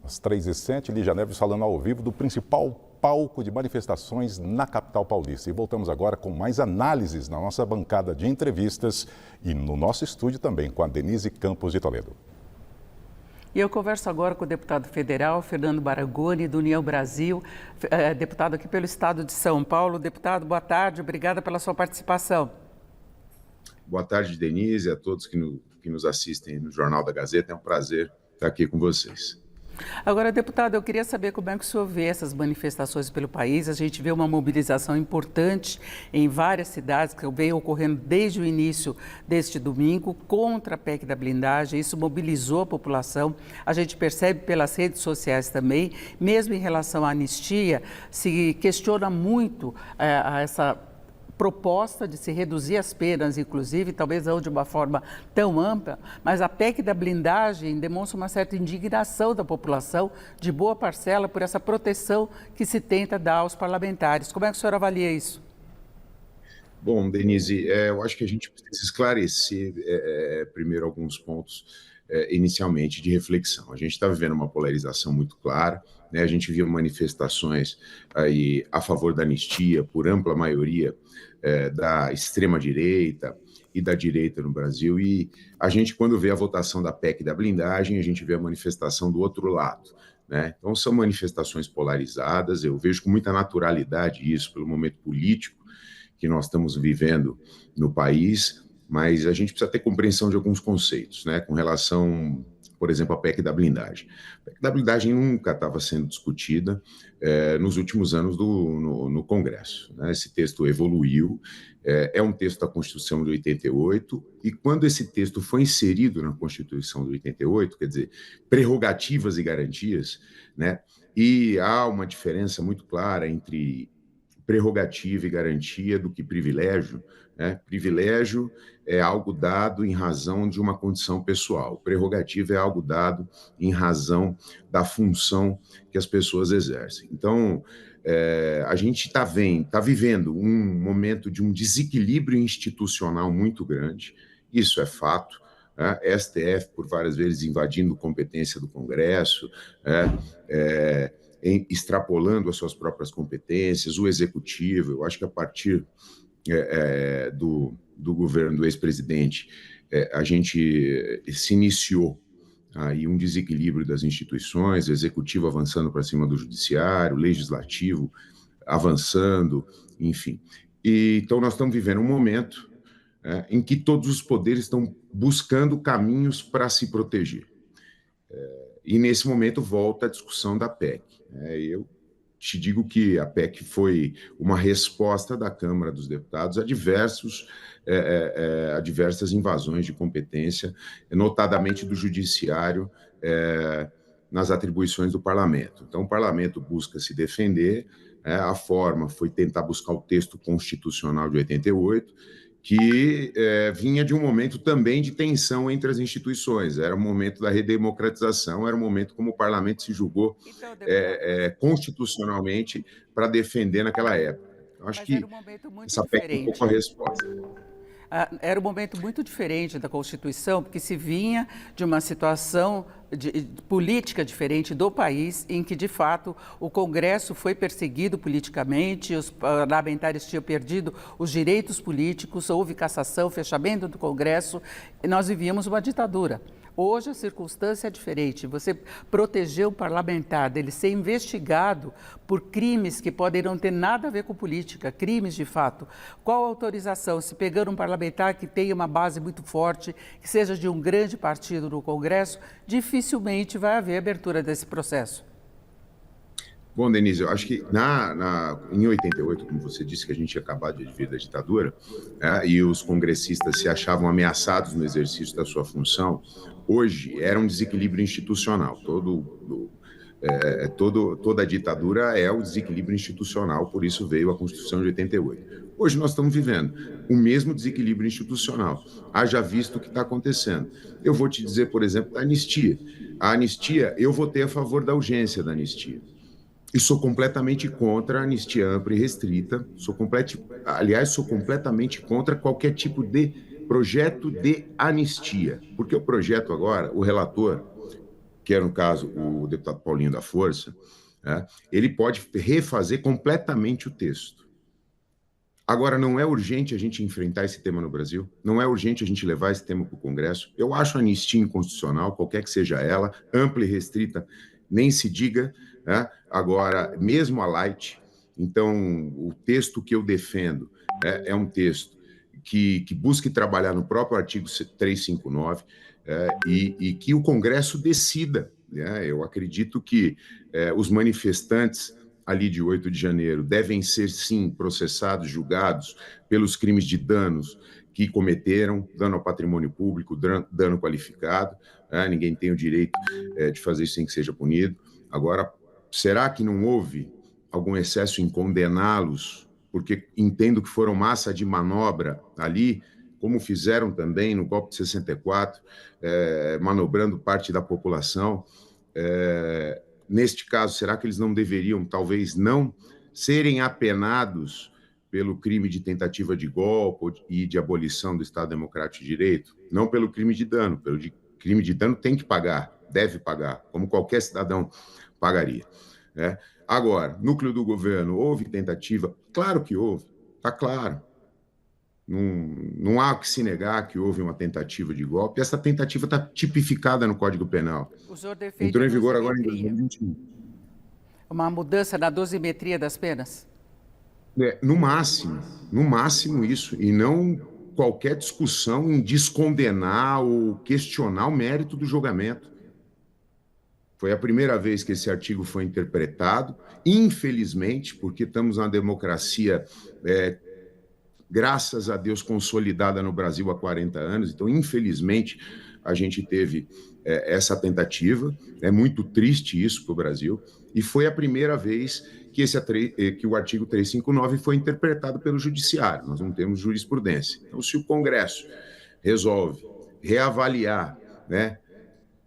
Às 3h07, Lígia Neves falando ao vivo do principal palco de manifestações na capital paulista. E voltamos agora com mais análises na nossa bancada de entrevistas e no nosso estúdio também com a Denise Campos de Toledo. E eu converso agora com o deputado federal Fernando Baragoni, do União Brasil, deputado aqui pelo estado de São Paulo. Deputado, boa tarde, obrigada pela sua participação. Boa tarde, Denise, a todos que nos assistem no Jornal da Gazeta. É um prazer estar aqui com vocês. Agora, deputado, eu queria saber como é que o senhor vê essas manifestações pelo país. A gente vê uma mobilização importante em várias cidades, que vem ocorrendo desde o início deste domingo, contra a PEC da blindagem. Isso mobilizou a população. A gente percebe pelas redes sociais também, mesmo em relação à anistia, se questiona muito essa proposta de se reduzir as penas, inclusive, talvez não de uma forma tão ampla, mas a PEC da blindagem demonstra uma certa indignação da população, de boa parcela, por essa proteção que se tenta dar aos parlamentares. Como é que o senhor avalia isso? Bom, Denise, eu acho que a gente precisa esclarecer primeiro alguns pontos inicialmente de reflexão. A gente está vivendo uma polarização muito clara, né? A gente viu manifestações aí a favor da anistia por ampla maioria da extrema-direita e da direita no Brasil, e a gente, quando vê a votação da PEC da blindagem, a gente vê a manifestação do outro lado, né? Então, são manifestações polarizadas. Eu vejo com muita naturalidade isso, pelo momento político que nós estamos vivendo no país, mas a gente precisa ter compreensão de alguns conceitos, né, com relação, por exemplo, à PEC da blindagem. A PEC da blindagem nunca estava sendo discutida nos últimos anos no Congresso, né? Esse texto evoluiu, é um texto da Constituição de 88, e quando esse texto foi inserido na Constituição de 88, quer dizer, prerrogativas e garantias, né, e há uma diferença muito clara entre prerrogativa e garantia do que privilégio, né? Privilégio é algo dado em razão de uma condição pessoal. Prerrogativa é algo dado em razão da função que as pessoas exercem. Então, a gente está vivendo um momento de um desequilíbrio institucional muito grande, isso é fato, né? STF, por várias vezes, invadindo competência do Congresso, extrapolando as suas próprias competências, o Executivo. Eu acho que a partir do governo do ex-presidente, a gente se iniciou aí um desequilíbrio das instituições, o Executivo avançando para cima do Judiciário, o Legislativo avançando, enfim. Então, nós estamos vivendo um momento em que todos os poderes estão buscando caminhos para se proteger. E, nesse momento, volta a discussão da PEC. Eu te digo que a PEC foi uma resposta da Câmara dos Deputados a diversas invasões de competência, notadamente do Judiciário, nas atribuições do Parlamento. Então, o Parlamento busca se defender, a forma foi tentar buscar o texto constitucional de 88, que vinha de um momento também de tensão entre as instituições. Era o momento da redemocratização, era o momento como o parlamento se julgou constitucionalmente para defender naquela época. Eu acho que essa PEC é um pouco a resposta. Era um momento muito diferente da Constituição, porque se vinha de uma situação política diferente do país, em que, de fato, o Congresso foi perseguido politicamente, os parlamentares tinham perdido os direitos políticos, houve cassação, fechamento do Congresso, e nós vivíamos uma ditadura. Hoje a circunstância é diferente. Você proteger um parlamentar dele ser investigado por crimes que podem não ter nada a ver com política, crimes de fato. Qual a autorização? Se pegar um parlamentar que tenha uma base muito forte, que seja de um grande partido no Congresso, dificilmente vai haver abertura desse processo. Bom, Denise, eu acho que em 88, como você disse, que a gente tinha acabado de vir da ditadura, e os congressistas se achavam ameaçados no exercício da sua função, hoje era um desequilíbrio institucional. Toda a ditadura é o desequilíbrio institucional, por isso veio a Constituição de 88. Hoje nós estamos vivendo o mesmo desequilíbrio institucional, haja visto o que está acontecendo. Eu vou te dizer, por exemplo, da anistia. A anistia, eu votei a favor da urgência da anistia. E sou completamente contra a anistia ampla e restrita, sou completamente contra qualquer tipo de projeto de anistia, porque o projeto agora, o relator, que é, no caso, o deputado Paulinho da Força, né, ele pode refazer completamente o texto. Agora, não é urgente a gente enfrentar esse tema no Brasil? Não é urgente a gente levar esse tema para o Congresso? Eu acho a anistia inconstitucional, qualquer que seja ela, ampla e restrita, nem se diga, né? Agora, mesmo a light, então, o texto que eu defendo, né, é um texto que busque trabalhar no próprio artigo 359, e que o Congresso decida, né? Eu acredito que os manifestantes ali de 8 de janeiro devem ser, sim, processados, julgados pelos crimes de danos que cometeram, dano ao patrimônio público, dano qualificado, né? Ninguém tem o direito de fazer isso sem que seja punido. Agora, será que não houve algum excesso em condená-los, porque entendo que foram massa de manobra ali, como fizeram também no golpe de 64, manobrando parte da população? Neste caso, será que eles não deveriam, talvez não, serem apenados pelo crime de tentativa de golpe e de abolição do Estado Democrático de Direito? Não pelo crime de dano. Pelo crime de dano tem que pagar, deve pagar, como qualquer cidadão pagaria, né? Agora, núcleo do governo, houve tentativa? Claro que houve, está claro. Não há que se negar que houve uma tentativa de golpe. Essa tentativa está tipificada no Código Penal. O senhor defende entrou em vigor agora em dosimetria. 2021. Uma mudança na dosimetria das penas? No máximo isso, e não qualquer discussão em descondenar ou questionar o mérito do julgamento. Foi a primeira vez que esse artigo foi interpretado, infelizmente, porque estamos numa democracia, graças a Deus, consolidada no Brasil há 40 anos, então, infelizmente, a gente teve essa tentativa. É muito triste isso para o Brasil, e foi a primeira vez que o artigo 359 foi interpretado pelo Judiciário. Nós não temos jurisprudência. Então, se o Congresso resolve reavaliar, né,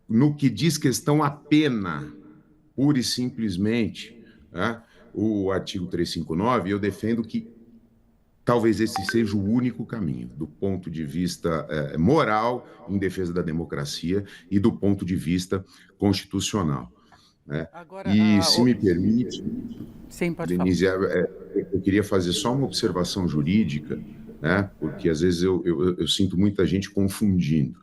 no que diz questão à pena, pura e simplesmente, né, o artigo 359, eu defendo que talvez esse seja o único caminho, do ponto de vista moral, em defesa da democracia, e do ponto de vista constitucional, né? Agora, e, se me permite, sim, pode Denise, falar. eu queria fazer só uma observação jurídica, né? Porque às vezes eu sinto muita gente confundindo.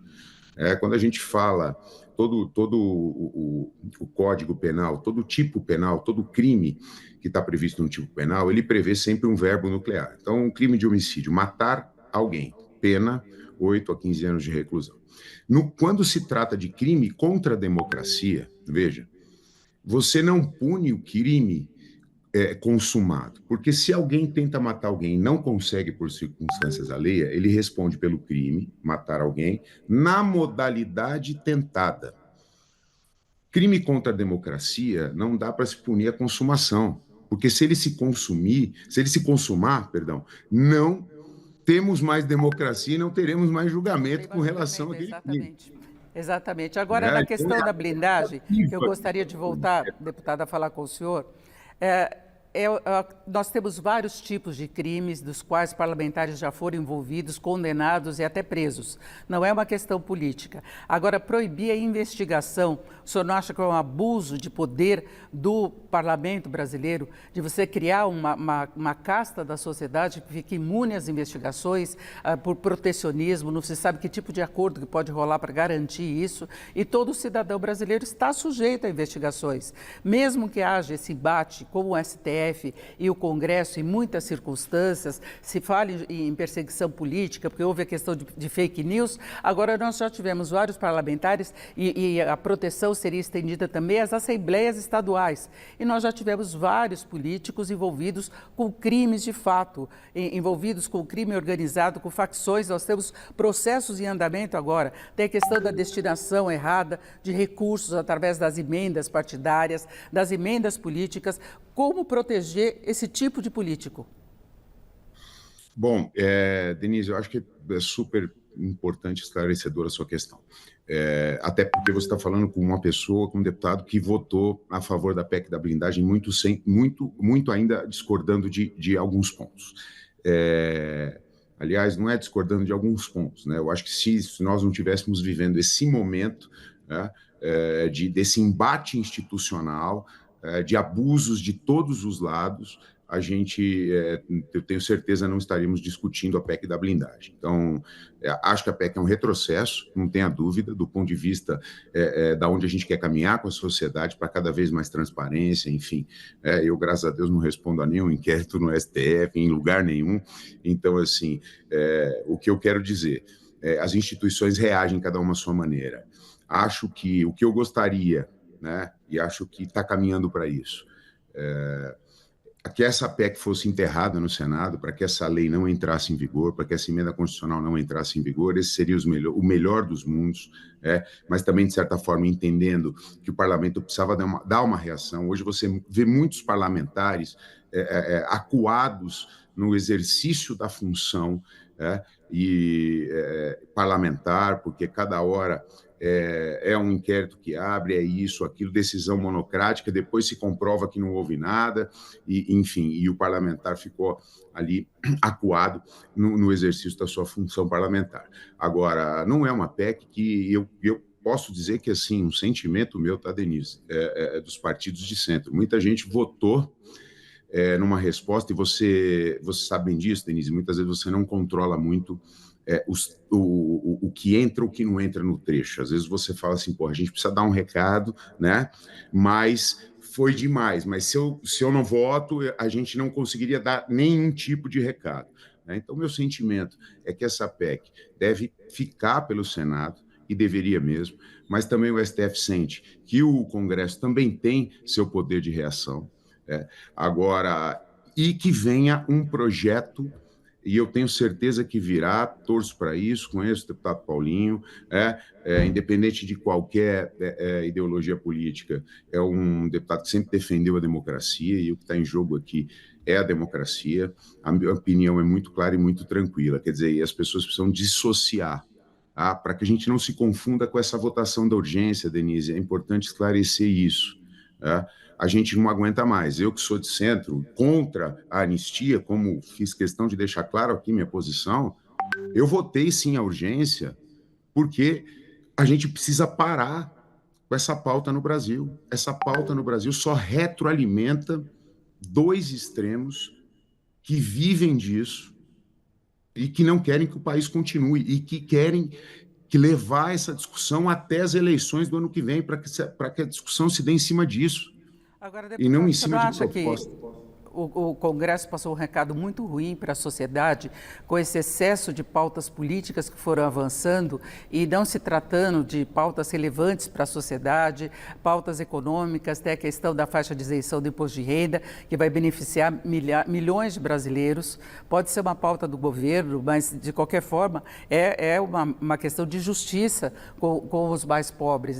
Quando a gente fala todo o Código Penal, todo tipo penal, todo crime que está previsto no tipo penal, ele prevê sempre um verbo nuclear. Então, um crime de homicídio, matar alguém, pena 8 a 15 anos de reclusão. Quando se trata de crime contra a democracia, veja, você não pune o crime consumado, porque se alguém tenta matar alguém e não consegue por circunstâncias alheias, ele responde pelo crime, matar alguém, na modalidade tentada. Crime contra a democracia não dá para se punir a consumação, porque se ele se consumar, não temos mais democracia e não teremos mais julgamento com relação àquele crime. Exatamente. Agora, na questão da blindagem, que eu gostaria de voltar, deputada, a falar com o senhor, nós temos vários tipos de crimes dos quais parlamentares já foram envolvidos, condenados e até presos. Não é uma questão política. Agora, proibir a investigação, o senhor não acha que é um abuso de poder do parlamento brasileiro, de você criar uma casta da sociedade que fique imune às investigações por protecionismo, não se sabe que tipo de acordo que pode rolar para garantir isso, e todo cidadão brasileiro está sujeito a investigações. Mesmo que haja esse embate com o STF, e o Congresso, em muitas circunstâncias, se fale em perseguição política, porque houve a questão de fake news. Agora, nós já tivemos vários parlamentares e a proteção seria estendida também às assembleias estaduais. E nós já tivemos vários políticos envolvidos com crimes de fato, envolvidos com crime organizado, com facções. Nós temos processos em andamento agora. Tem a questão da destinação errada de recursos através das emendas partidárias, das emendas políticas. Como proteger esse tipo de político? Bom, Denise, eu acho que é super importante, esclarecedora a sua questão. Até porque você está falando com uma pessoa, com um deputado que votou a favor da PEC da blindagem, muito ainda discordando de alguns pontos. Aliás, não é discordando de alguns pontos, né? Eu acho que se nós não estivéssemos vivendo esse momento, né, desse embate institucional, de abusos de todos os lados, eu tenho certeza, não estaríamos discutindo a PEC da blindagem. Então, acho que a PEC é um retrocesso, não tenha dúvida, do ponto de vista da onde a gente quer caminhar com a sociedade para cada vez mais transparência, enfim. Eu, graças a Deus, não respondo a nenhum inquérito no STF, em lugar nenhum. Então, assim, o que eu quero dizer, as instituições reagem cada uma à sua maneira. Acho que o que eu gostaria, né, e acho que está caminhando para isso, que essa PEC fosse enterrada no Senado, para que essa lei não entrasse em vigor, para que essa emenda constitucional não entrasse em vigor, esse seria o melhor dos mundos, mas também, de certa forma, entendendo que o parlamento precisava dar uma reação. Hoje você vê muitos parlamentares acuados no exercício da função parlamentar, porque cada hora é um inquérito que abre, é isso, aquilo, decisão monocrática, depois se comprova que não houve nada, enfim, e o parlamentar ficou ali acuado no exercício da sua função parlamentar. Agora, não é uma PEC que eu posso dizer que, assim, um sentimento meu, tá, Denise, dos partidos de centro. Muita gente votou numa resposta, e você sabe bem disso, Denise, muitas vezes você não controla muito o que entra ou o que não entra no trecho. Às vezes você fala assim, pô, a gente precisa dar um recado, né? Mas foi demais. Mas se eu não voto, a gente não conseguiria dar nenhum tipo de recado, né? Então, meu sentimento é que essa PEC deve ficar pelo Senado, e deveria mesmo, mas também o STF sente que o Congresso também tem seu poder de reação. Agora, e que venha um projeto, e eu tenho certeza que virá, torço para isso, conheço o deputado Paulinho, independente de qualquer ideologia política, é um deputado que sempre defendeu a democracia, e o que está em jogo aqui é a democracia. A minha opinião é muito clara e muito tranquila, quer dizer, e as pessoas precisam dissociar, para que a gente não se confunda com essa votação da urgência, Denise, é importante esclarecer isso. A gente não aguenta mais. Eu que sou de centro, contra a anistia, como fiz questão de deixar claro aqui minha posição, eu votei sim a urgência, porque a gente precisa parar com essa pauta no Brasil. Essa pauta no Brasil só retroalimenta dois extremos que vivem disso e que não querem que o país continue e que querem levar essa discussão até as eleições do ano que vem, para que a discussão se dê em cima disso. Agora, E não em você cima não de acha proposta. que o Congresso passou um recado muito ruim para a sociedade com esse excesso de pautas políticas que foram avançando e não se tratando de pautas relevantes para a sociedade, pautas econômicas, até a questão da faixa de isenção do imposto de renda, que vai beneficiar milhões de brasileiros. Pode ser uma pauta do governo, mas, de qualquer forma, é uma questão de justiça com os mais pobres,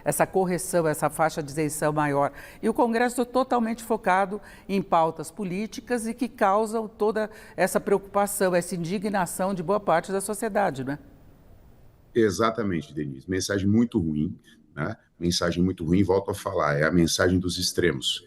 essa correção, essa faixa de isenção maior. E o Congresso totalmente focado em pautas políticas e que causam toda essa preocupação, essa indignação de boa parte da sociedade, né? Exatamente, Denise. Mensagem muito ruim, né? Mensagem muito ruim, volto a falar, é a mensagem dos extremos,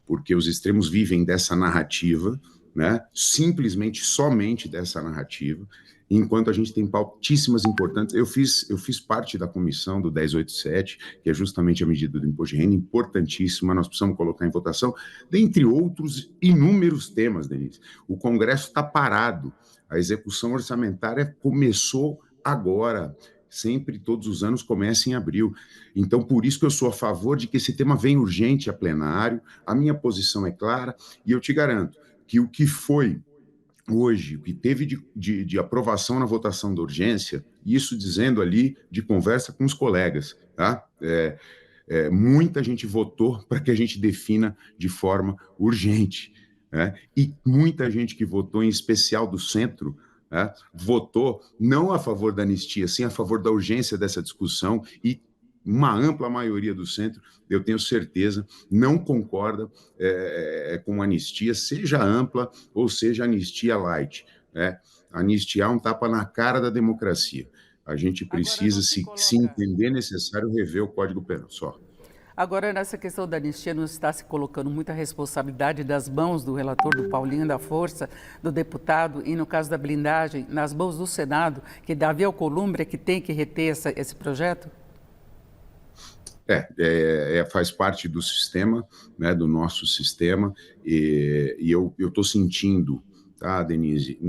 porque os extremos vivem dessa narrativa, né? Simplesmente, somente dessa narrativa, enquanto a gente tem pautíssimas importantes. Eu fiz parte da comissão do 1087, que é justamente a medida do imposto de renda, importantíssima, nós precisamos colocar em votação, dentre outros inúmeros temas, Denise. O Congresso está parado, a execução orçamentária começou agora, sempre, todos os anos, começa em abril. Então, por isso que eu sou a favor de que esse tema venha urgente a plenário, a minha posição é clara, e eu te garanto que o que foi hoje, o que teve de aprovação na votação da urgência, isso dizendo ali de conversa com os colegas, tá? Muita gente votou para que a gente defina de forma urgente, né? E muita gente que votou, em especial do centro, né, votou não a favor da anistia, sim a favor da urgência dessa discussão, e uma ampla maioria do centro, eu tenho certeza, não concorda com anistia, seja ampla ou seja anistia light, né? Anistiar é um tapa na cara da democracia. A gente precisa, se entender necessário, rever o Código Penal, só. Agora, nessa questão da anistia, não está se colocando muita responsabilidade das mãos do relator, do Paulinho da Força, do deputado, e no caso da blindagem, nas mãos do Senado, que Davi Alcolumbre é que tem que reter esse projeto? Faz parte do sistema, né, do nosso sistema, e eu estou sentindo, tá, Denise,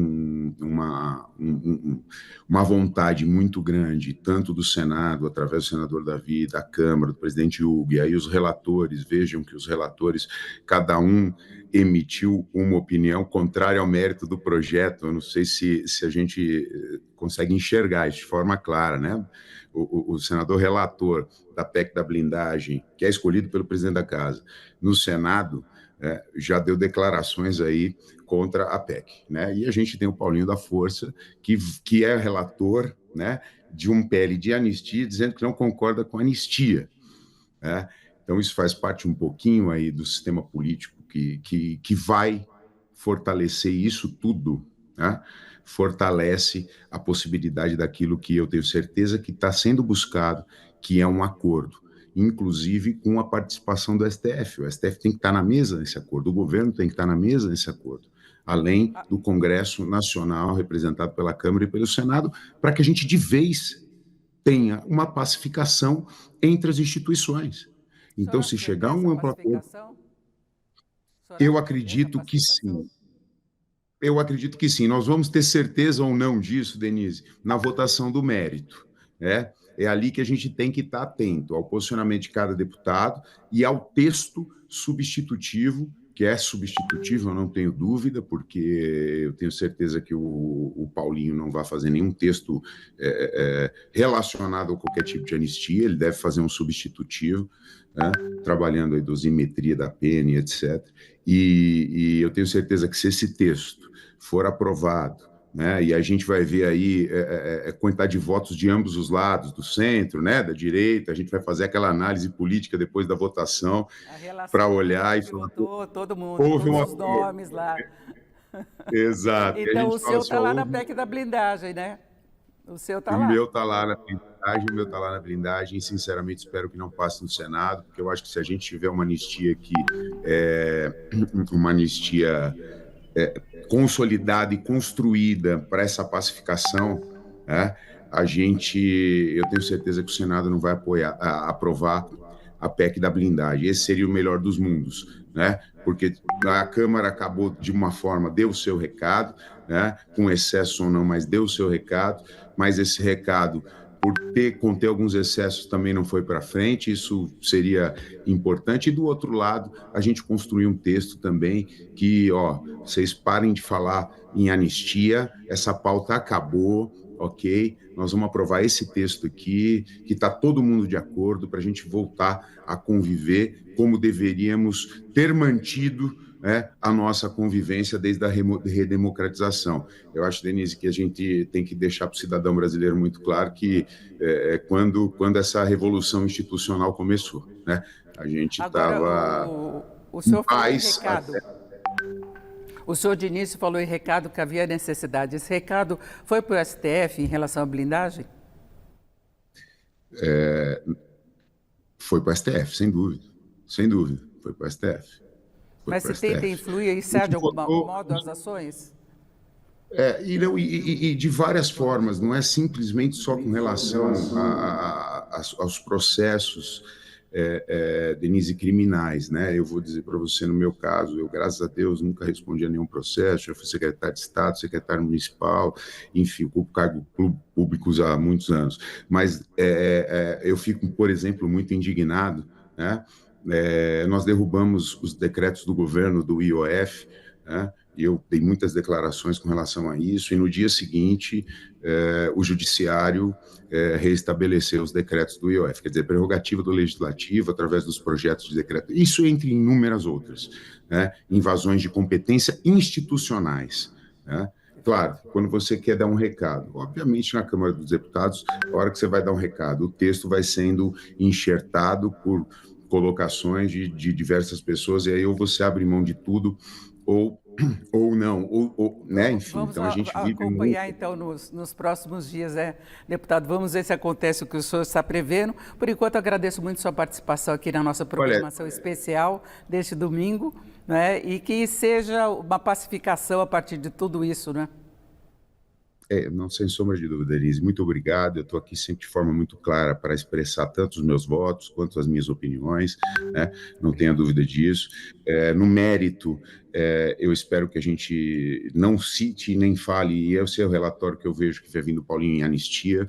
uma vontade muito grande, tanto do Senado, através do senador Davi, da Câmara, do presidente Hugo, e aí os relatores, vejam que os relatores, cada um emitiu uma opinião contrária ao mérito do projeto. Eu não sei se a gente consegue enxergar isso de forma clara, né? O senador relator da PEC da blindagem, que é escolhido pelo presidente da Casa, no Senado, já deu declarações aí contra a PEC, né? E a gente tem o Paulinho da Força, que é relator, né, de um PL de anistia, dizendo que não concorda com a anistia, né? Então isso faz parte um pouquinho aí do sistema político que vai fortalecer isso tudo, né? Fortalece a possibilidade daquilo que eu tenho certeza que está sendo buscado, que é um acordo, inclusive com a participação do STF. O STF tem que estar na mesa nesse acordo, o governo tem que estar na mesa nesse acordo, além do Congresso Nacional, representado pela Câmara e pelo Senado, para que a gente de vez tenha uma pacificação entre as instituições. Então, se chegar um amplo acordo, eu acredito que sim. Eu acredito que sim. Nós vamos ter certeza ou não disso, Denise, na votação do mérito, né? É ali que a gente tem que estar atento ao posicionamento de cada deputado e ao texto substitutivo, que é substitutivo, eu não tenho dúvida, porque eu tenho certeza que o Paulinho não vai fazer nenhum texto relacionado a qualquer tipo de anistia, ele deve fazer um substitutivo, né, trabalhando a dosimetria da pena e etc. E eu tenho certeza que se esse texto for aprovado, né, e a gente vai ver aí a quantidade de votos de ambos os lados, do centro, né, da direita, a gente vai fazer aquela análise política depois da votação para olhar e falar... Votou, todo mundo, houve todos os nomes lá. Exato. Então o seu está lá na PEC da blindagem, né? O seu está lá. O meu está lá na blindagem, e sinceramente espero que não passe no Senado, porque eu acho que se a gente tiver uma anistia aqui, uma anistia consolidada e construída para essa pacificação, né, eu tenho certeza que o Senado não vai aprovar a PEC da blindagem. Esse seria o melhor dos mundos, né? Porque a Câmara acabou de uma forma, deu o seu recado, né? Com excesso ou não, mas deu o seu recado, mas esse recado, por conter alguns excessos, também não foi para frente, isso seria importante. E do outro lado, a gente construiu um texto também que, vocês parem de falar em anistia, essa pauta acabou, ok? Nós vamos aprovar esse texto aqui, que está todo mundo de acordo, para a gente voltar a conviver como deveríamos ter mantido, né, a nossa convivência desde a redemocratização. Eu acho, Denise, que a gente tem que deixar para o cidadão brasileiro muito claro que quando essa revolução institucional começou, né, a gente estava em paz. O senhor de início falou em recado que havia necessidade. Esse recado foi para o STF em relação à blindagem? Foi para o STF, sem dúvida. Sem dúvida, foi para o STF. Mas se tenta influir e cede de algum modo as ações? E de várias formas, não é simplesmente só com relação aos processos, Denise, criminais, né? Eu vou dizer para você, no meu caso, eu, graças a Deus, nunca respondi a nenhum processo, já fui secretário de Estado, secretário municipal, enfim, ocupo cargos públicos há muitos anos. Mas eu fico, por exemplo, muito indignado, né? Nós derrubamos os decretos do governo do IOF, né? E eu dei muitas declarações com relação a isso, e no dia seguinte o judiciário reestabeleceu os decretos do IOF, quer dizer, prerrogativa do legislativo através dos projetos de decreto, isso entre inúmeras outras, né? Invasões de competência institucionais, né? Claro, quando você quer dar um recado, obviamente na Câmara dos Deputados, a hora que você vai dar um recado, o texto vai sendo enxertado por colocações de diversas pessoas, e aí ou você abre mão de tudo, ou não, né? Enfim, vamos então a gente vive acompanhar então nos próximos dias, deputado, vamos ver se acontece o que o senhor está prevendo. Por enquanto, agradeço muito sua participação aqui na nossa programação especial deste domingo, né? E que seja uma pacificação a partir de tudo isso, né? Não, sem sombra de dúvida, Denise. Muito obrigado. Eu estou aqui sempre de forma muito clara para expressar tanto os meus votos quanto as minhas opiniões, né? Não tenha dúvida disso. No mérito, eu espero que a gente não cite nem fale, e esse é o relatório que eu vejo que vai vir do Paulinho em anistia,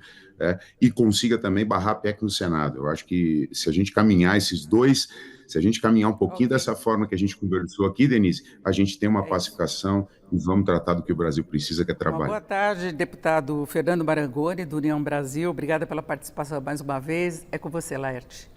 e consiga também barrar a PEC no Senado. Eu acho que se a gente caminhar esses dois, se a gente caminhar um pouquinho dessa forma que a gente conversou aqui, Denise, a gente tem uma pacificação e vamos tratar do que o Brasil precisa, que é trabalho. Boa tarde, deputado Fernando Marangoni, do União Brasil. Obrigada pela participação mais uma vez. É com você, Laerte.